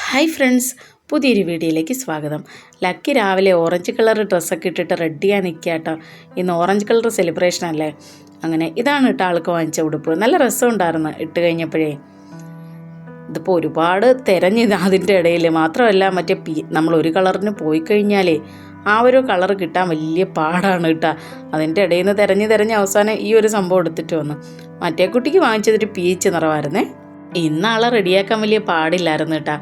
Hi friends, പുതിയൊരു വീഡിയോയിലേക്ക് സ്വാഗതം. ലക്കി രാവിലെ ഓറഞ്ച് കളർ ഡ്രസ്സൊക്കെ ഇട്ടിട്ട് റെഡിയായി നിൽക്കുക കേട്ടോ. ഇന്ന് ഓറഞ്ച് കളർ സെലിബ്രേഷൻ അല്ലേ. അങ്ങനെ ഇതാണ് കേട്ടോ ആൾക്ക് വാങ്ങിച്ച ഉടുപ്പ്. നല്ല രസമുണ്ടായിരുന്നു ഇട്ട് കഴിഞ്ഞപ്പോഴേ. ഇതിപ്പോൾ ഒരുപാട് തിരഞ്ഞ് അതിൻ്റെ ഇടയിൽ മാത്രമല്ല, മറ്റേ നമ്മൾ ഒരു കളറിന് പോയി കഴിഞ്ഞാലേ ആ ഒരു കളർ കിട്ടാൻ വലിയ പാടാണ് കേട്ടോ. അതിൻ്റെ ഇടയിൽ നിന്ന് തിരഞ്ഞ് അവസാനം ഈ ഒരു സംഭവം എടുത്തിട്ട് വന്നു. മറ്റേ കുട്ടിക്ക് വാങ്ങിച്ചതൊരു പീച്ച് നിറമായിരുന്നേ. ഇന്നാളെ റെഡിയാക്കാൻ വലിയ പാടില്ലായിരുന്നു കേട്ടോ.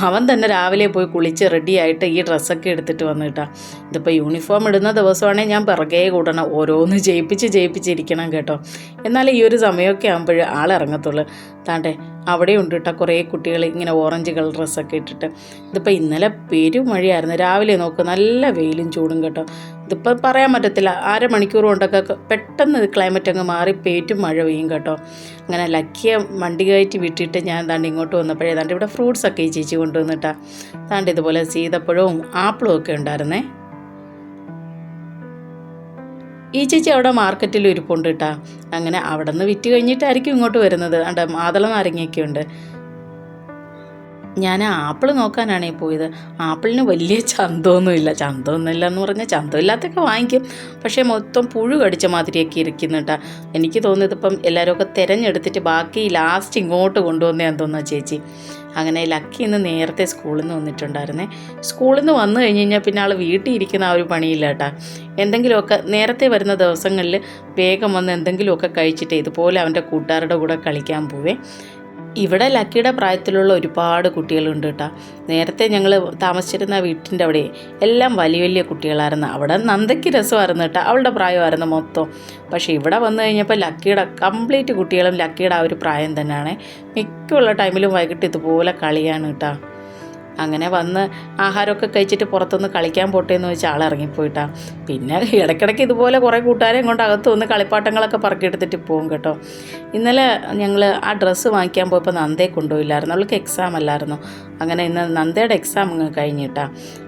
അവൻ തന്നെ രാവിലെ പോയി കുളിച്ച് റെഡിയായിട്ട് ഈ ഡ്രസ്സൊക്കെ എടുത്തിട്ട് വന്നു കേട്ടോ. ഇതിപ്പോൾ യൂണിഫോം ഇടുന്ന ദിവസമാണെങ്കിൽ ഞാൻ പിറകെ കൂടണം, ഓരോന്ന് ജയിപ്പിച്ചിരിക്കണം കേട്ടോ. എന്നാലും ഈ ഒരു സമയമൊക്കെ ആകുമ്പോൾ ആളിറങ്ങത്തുള്ളൂ. താണ്ടെ അവിടെ ഉണ്ട് കേട്ടോ കുറേ കുട്ടികൾ ഇങ്ങനെ ഓറഞ്ച് കളർ ഡ്രസ്സൊക്കെ ഇട്ടിട്ട്. ഇതിപ്പോൾ ഇന്നലെ പെരുമഴയായിരുന്നു. രാവിലെ നോക്ക് നല്ല വെയിലും ചൂടും കേട്ടോ. ഇതിപ്പോൾ പറയാൻ പറ്റത്തില്ല, അരമണിക്കൂർ കൊണ്ടൊക്കെ പെട്ടെന്ന് ക്ലൈമറ്റ് അങ്ങ് മാറി പേറ്റും മഴ പെയ്യും കേട്ടോ. അങ്ങനെ ലക്കിയെ വണ്ടി കയറ്റി വിട്ടിട്ട് ഞാൻ ദാണ്ട് ഇങ്ങോട്ട് വന്നപ്പോഴേ ദാണ്ട് ഇവിടെ ഫ്രൂട്ട്സൊക്കെ ഈ ചേച്ചി കൊണ്ടുവന്നിട്ടാ. ദാണ്ട് ഇതുപോലെ സീതപ്പഴവും ആപ്പിളും ഒക്കെ ഉണ്ടായിരുന്നേ. ഈ ചേച്ചി അവിടെ മാർക്കറ്റിൽ ഇരിപ്പുണ്ട് കേട്ടോ. അങ്ങനെ അവിടെ നിന്ന് വിറ്റ് കഴിഞ്ഞിട്ടായിരിക്കും ഇങ്ങോട്ട് വരുന്നത്. മാതള നാരങ്ങയൊക്കെ ഉണ്ട്. ഞാൻ ആപ്പിൾ നോക്കാനാണേ പോയത്. ആപ്പിളിന് വലിയ ചന്തമൊന്നുമില്ല എന്ന് പറഞ്ഞാൽ ചന്തമില്ലാത്തൊക്കെ വാങ്ങിക്കും, പക്ഷേ മൊത്തം പുഴു കടിച്ച മാതിരിയൊക്കെ ഇരിക്കുന്നു കേട്ടോ. എനിക്ക് തോന്നിയത് ഇപ്പം എല്ലാവരുമൊക്കെ തിരഞ്ഞെടുത്തിട്ട് ബാക്കി ലാസ്റ്റ് ഇങ്ങോട്ട് കൊണ്ടുവന്നതാന്ന് തോന്നുന്നു ചേച്ചി. അങ്ങനെ ലക്കി ഇന്ന് നേരത്തെ സ്കൂളിൽ നിന്ന് വന്നിട്ടുണ്ടായിരുന്നേ. സ്കൂളിൽ നിന്ന് വന്നു കഴിഞ്ഞ് കഴിഞ്ഞാൽ പിന്നെ ആൾ വീട്ടിൽ ഇരിക്കുന്ന ആ ഒരു പണിയില്ല കേട്ടോ. എന്തെങ്കിലുമൊക്കെ നേരത്തെ വരുന്ന ദിവസങ്ങളിൽ വേഗം വന്ന് എന്തെങ്കിലുമൊക്കെ കഴിച്ചിട്ട് ഇതുപോലെ അവൻ്റെ കൂട്ടുകാരുടെ കൂടെ കളിക്കാൻ പോവേ. ഇവിടെ ലക്കിയുടെ പ്രായത്തിലുള്ള ഒരുപാട് കുട്ടികളുണ്ട് കേട്ടോ. നേരത്തെ ഞങ്ങൾ താമസിച്ചിരുന്ന വീട്ടിൻ്റെ അവിടെ എല്ലാം വലിയ കുട്ടികളായിരുന്നു. അവിടെ നന്ദയ്ക്ക് രസമായിരുന്നു കേട്ടോ, അവളുടെ പ്രായമായിരുന്നു മൊത്തം. പക്ഷേ ഇവിടെ വന്നു കഴിഞ്ഞപ്പോൾ ലക്കിയുടെ കംപ്ലീറ്റ് കുട്ടികളും ലക്കിയുടെ ആ ഒരു പ്രായം തന്നെയാണ്. മിക്കുള്ള ടൈമിലും വൈകിട്ട് ഇതുപോലെ കളിയാണ് കേട്ടോ. അങ്ങനെ വന്ന് ആഹാരമൊക്കെ കഴിച്ചിട്ട് പുറത്തുനിന്ന് കളിക്കാൻ പോട്ടെ എന്ന് വെച്ചാൽ ആളിറങ്ങിപ്പോയിട്ടാ. പിന്നെ ഇടയ്ക്കിടയ്ക്ക് ഇതുപോലെ കുറേ കൂട്ടുകാരെയും കൊണ്ട് അകത്ത് വന്ന് കളിപ്പാട്ടങ്ങളൊക്കെ പറക്കിയെടുത്തിട്ട് പോകും കേട്ടോ. ഇന്നലെ ഞങ്ങൾ ആ ഡ്രസ്സ് വാങ്ങിക്കാൻ പോയപ്പോൾ നന്ദയെ കൊണ്ടുപോയില്ലായിരുന്നു, അവൾക്ക് എക്സാം അല്ലായിരുന്നു. അങ്ങനെ ഇന്ന് നന്ദയുടെ എക്സാം അങ്ങ് കഴിഞ്ഞിട്ടാ.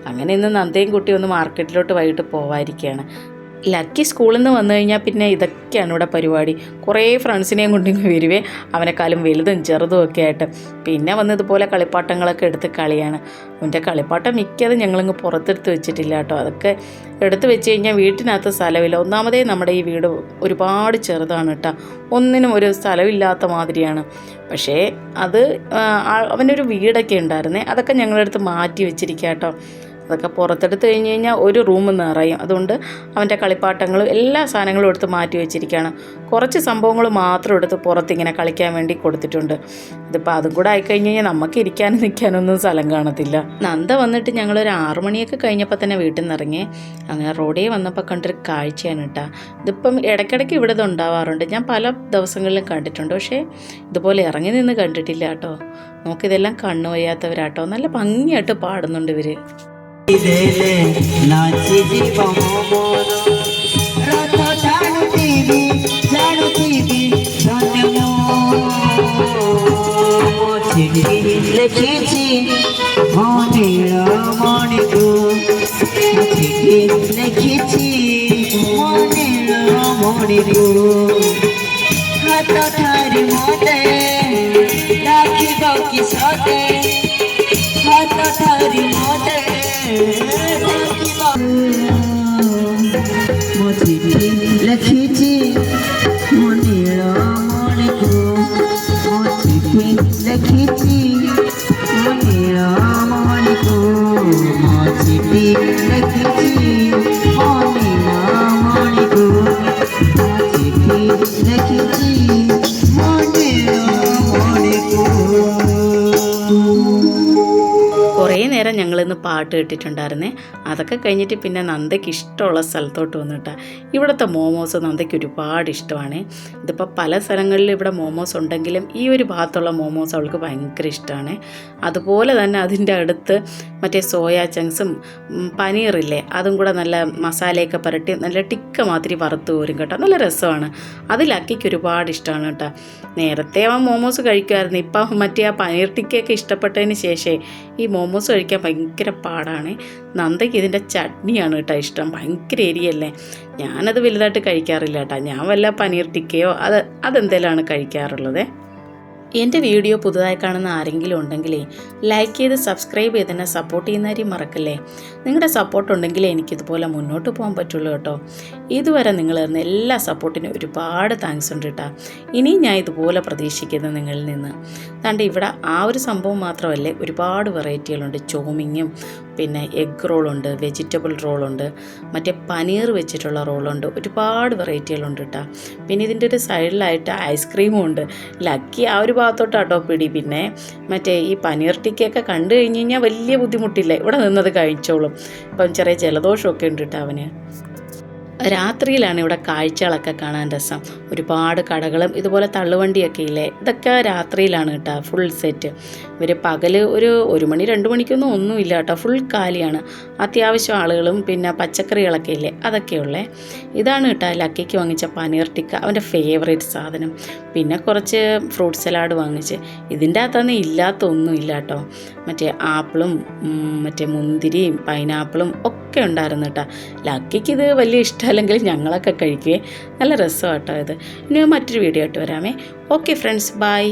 അങ്ങനെ ഇന്ന് നന്ദയും കുട്ടി ഒന്ന് മാർക്കറ്റിലോട്ട് വൈകിട്ട് പോവാതിരിക്കുകയാണ്. ലക്കി സ്കൂളിൽ നിന്ന് വന്നു കഴിഞ്ഞാൽ പിന്നെ ഇതൊക്കെയാണ് ഇവിടെ പരിപാടി. കുറേ ഫ്രണ്ട്സിനെയും കൊണ്ടിങ്ങ് വരുവേ, അവനെക്കാളും വലുതും ചെറുതും ഒക്കെ ആയിട്ട്. പിന്നെ വന്ന് ഇതുപോലെ കളിപ്പാട്ടങ്ങളൊക്കെ എടുത്ത് കളിയാണ്. അവൻ്റെ കളിപ്പാട്ടം മിക്കതും ഞങ്ങളിങ്ങ് പുറത്തെടുത്ത് വെച്ചിട്ടില്ല കേട്ടോ. അതൊക്കെ എടുത്ത് വെച്ച് കഴിഞ്ഞാൽ വീട്ടിനകത്ത് സ്ഥലമില്ല. ഒന്നാമതേ നമ്മുടെ ഈ വീട് ഒരുപാട് ചെറുതാണ് കേട്ടോ, ഒന്നിനും ഒരു സ്ഥലമില്ലാത്ത മാതിരിയാണ്. പക്ഷേ അത് അവനൊരു വീടൊക്കെ ഉണ്ടായിരുന്നേ, അതൊക്കെ ഞങ്ങളടുത്ത് മാറ്റി വെച്ചിരിക്കുക കേട്ടോ. അതൊക്കെ പുറത്തെടുത്ത് കഴിഞ്ഞ് കഴിഞ്ഞാൽ ഒരു റൂം നിറയും. അതുകൊണ്ട് അവൻ്റെ കളിപ്പാട്ടങ്ങളും എല്ലാ സാധനങ്ങളും എടുത്ത് മാറ്റി വെച്ചിരിക്കുകയാണ്. കുറച്ച് സംഭവങ്ങൾ മാത്രം എടുത്ത് പുറത്തിങ്ങനെ കളിക്കാൻ വേണ്ടി കൊടുത്തിട്ടുണ്ട്. ഇതിപ്പോൾ അതും കൂടെ ആയിക്കഴിഞ്ഞ് കഴിഞ്ഞാൽ നമുക്ക് ഇരിക്കാനും നിൽക്കാനൊന്നും സ്ഥലം കാണത്തില്ല. നന്ദ വന്നിട്ട് ഞങ്ങളൊരു 6 മണിയൊക്കെ കഴിഞ്ഞപ്പോൾ തന്നെ വീട്ടിൽ നിന്ന് ഇറങ്ങി. അങ്ങനെ റോഡിൽ വന്നപ്പോൾ കണ്ടൊരു കാഴ്ചയാണ് കേട്ടോ. ഇതിപ്പം ഇടയ്ക്കിടയ്ക്ക് ഇവിടെ ഇത് ഉണ്ടാവാറുണ്ട്, ഞാൻ പല ദിവസങ്ങളിലും കണ്ടിട്ടുണ്ട്. പക്ഷേ ഇതുപോലെ ഇറങ്ങി നിന്ന് കണ്ടിട്ടില്ല കേട്ടോ. നമുക്കിതെല്ലാം കണ്ണു വയ്യാത്തവരാട്ടോ. നല്ല ഭംഗിയായിട്ട് പാടുന്നുണ്ട് ഇവർ. ନାଚିବି ରଥ ଜାଣୁଥିବି ଚିଠି ଲେଖିଛି ମୋ ନୀଳମଣିକୁ, ଚିଠି ଲେଖିଛି ମୋ ନୀଳମଣିକୁ। ହାତ ଠାରି ମୋତେ ଡାକିବ କି ସତେ, ହାତ ଠାରି ମୋତେ ମୋ ଚିଠି ଲେଖିଛି ମୋ ନୀଳମଣିକୁ, ମୋ ଚିଠି ଲେଖିଛି ମୋ ନୀଳମଣିକୁ, ମୋ ଚିଠି ଲେଖିଛି ମୋ ନୀଳମଣିକୁ, ମୋ ଚିଠି ଲେଖିଛି ମୋ ନୀଳମଣିକୁ। കുറേ നേരം ഞങ്ങളിന്ന് പാട്ട് കേട്ടിട്ടുണ്ടായിരുന്നേ. അതൊക്കെ കഴിഞ്ഞിട്ട് പിന്നെ നന്ദയ്ക്ക് ഇഷ്ടമുള്ള സ്ഥലത്തോട്ട് വന്നിട്ടാ. ഇവിടുത്തെ മോമോസ് നന്ദയ്ക്ക് ഒരുപാട് ഇഷ്ടമാണ്. ഇതിപ്പോൾ പല സ്ഥലങ്ങളിലും ഇവിടെ മോമോസ് ഉണ്ടെങ്കിലും ഈ ഒരു ഭാഗത്തുള്ള മോമോസ് അവൾക്ക് ഭയങ്കര ഇഷ്ടമാണ്. അതുപോലെ തന്നെ അതിൻ്റെ അടുത്ത് മറ്റേ സോയാ ചങ്ക്സും പനീറില്ലേ, അതും കൂടെ നല്ല മസാലയൊക്കെ പുരട്ടി നല്ല ടിക്ക മാതിരി വറുത്ത് പോരും കേട്ടോ. നല്ല രസമാണ്. അത് ലക്കിക്ക് ഒരുപാട് ഇഷ്ടമാണ് കേട്ടോ. നേരത്തെ അവൻ മോമോസ് കഴിക്കുമായിരുന്നു. ഇപ്പം മറ്റേ ആ പനീർ ടിക്കയൊക്കെ ഇഷ്ടപ്പെട്ടതിന് ശേഷം ഈ മോമോസ് കഴിക്കാൻ ഭയങ്കര പാടാണ്. നന്ദയ്ക്ക് ഇതിൻ്റെ ചട്നിയാണ് കേട്ടോ ഇഷ്ടം. ഭയങ്കര എരിയല്ലേ, ഞാനത് വലുതായിട്ട് കഴിക്കാറില്ല കേട്ടോ. ഞാൻ വല്ല പനീർ ടിക്കയോ അതെന്തെങ്കിലുമാണ് കഴിക്കാറുള്ളത്. എൻ്റെ വീഡിയോ പുതുതായി കാണുന്ന ആരെങ്കിലും ഉണ്ടെങ്കിലേ ലൈക്ക് ചെയ്ത് സബ്സ്ക്രൈബ് ചെയ്ത് തന്നെ സപ്പോർട്ട് ചെയ്യുന്ന കാര്യം മറക്കല്ലേ. നിങ്ങളുടെ സപ്പോർട്ട് ഉണ്ടെങ്കിലേ എനിക്കിതുപോലെ മുന്നോട്ട് പോകാൻ പറ്റുള്ളൂ കേട്ടോ. ഇതുവരെ നിങ്ങൾ തന്ന എല്ലാ സപ്പോർട്ടിനും ഒരുപാട് താങ്ക്സ് ഉണ്ട് കേട്ടോ. ഇനിയും ഞാൻ ഇതുപോലെ പ്രതീക്ഷിക്കുന്നു നിങ്ങളിൽ നിന്ന്. കണ്ട് ഇവിടെ ആ ഒരു സംഭവം മാത്രമല്ലേ, ഒരുപാട് വെറൈറ്റികളുണ്ട്. ചോമിങ്ങും പിന്നെ എഗ് റോളുണ്ട്, വെജിറ്റബിൾ റോളുണ്ട്, മറ്റേ പനീർ വെച്ചിട്ടുള്ള റോളുണ്ട്, ഒരുപാട് വെറൈറ്റികളുണ്ട് കേട്ടോ. പിന്നെ ഇതിൻ്റെ ഒരു സൈഡിലായിട്ട് ഐസ്ക്രീമും ഉണ്ട്. ലക്കി ആ ഒരു ഭാഗത്തോട്ടാട്ടോ പിടി. പിന്നെ മറ്റേ ഈ പനീർ ടിക്കയൊക്കെ കണ്ടു കഴിഞ്ഞ് കഴിഞ്ഞാൽ വലിയ ബുദ്ധിമുട്ടില്ല, ഇവിടെ നിന്നത് കഴിച്ചോളും. ഇപ്പം ചെറിയ ജലദോഷമൊക്കെ ഉണ്ട് കേട്ടോ അവന്. രാത്രിയിലാണ് ഇവിടെ കാഴ്ചകളൊക്കെ കാണാൻ രസം. ഒരുപാട് കടകളും ഇതുപോലെ തള്ളുവണ്ടിയൊക്കെ ഇല്ലേ, ഇതൊക്കെ രാത്രിയിലാണ് കേട്ടോ ഫുൾ സെറ്റ്. ഇവർ പകൽ ഒരു 1 മണി 2 മണിക്കൊന്നും ഒന്നുമില്ല കേട്ടോ, ഫുൾ കാലിയാണ്. അത്യാവശ്യം ആളുകളും പിന്നെ പച്ചക്കറികളൊക്കെ ഇല്ലേ അതൊക്കെയുള്ളേ. ഇതാണ് കേട്ടോ ലക്കിക്ക് വാങ്ങിച്ച പനീർ ടിക്ക, അവൻ്റെ ഫേവറേറ്റ് സാധനം. പിന്നെ കുറച്ച് ഫ്രൂട്ട് സലാഡ് വാങ്ങിച്ച്. ഇതിൻ്റെ അകത്തൊന്നും ഇല്ലാത്തൊന്നുമില്ല കേട്ടോ. മറ്റേ ആപ്പിളും മറ്റേ മുന്തിരിയും പൈനാപ്പിളും ഒക്കെ ഉണ്ടായിരുന്നു കേട്ടോ. ലക്കിക്ക് ഇത് വലിയ ഇഷ്ടമല്ലെങ്കിൽ ഞങ്ങളൊക്കെ കഴിക്കുകയെ. നല്ല രസമാണ് കേട്ടോ ഇത്. ഇനി മറ്റൊരു വീഡിയോ ആയിട്ട് വരാമേ. Okay friends, by.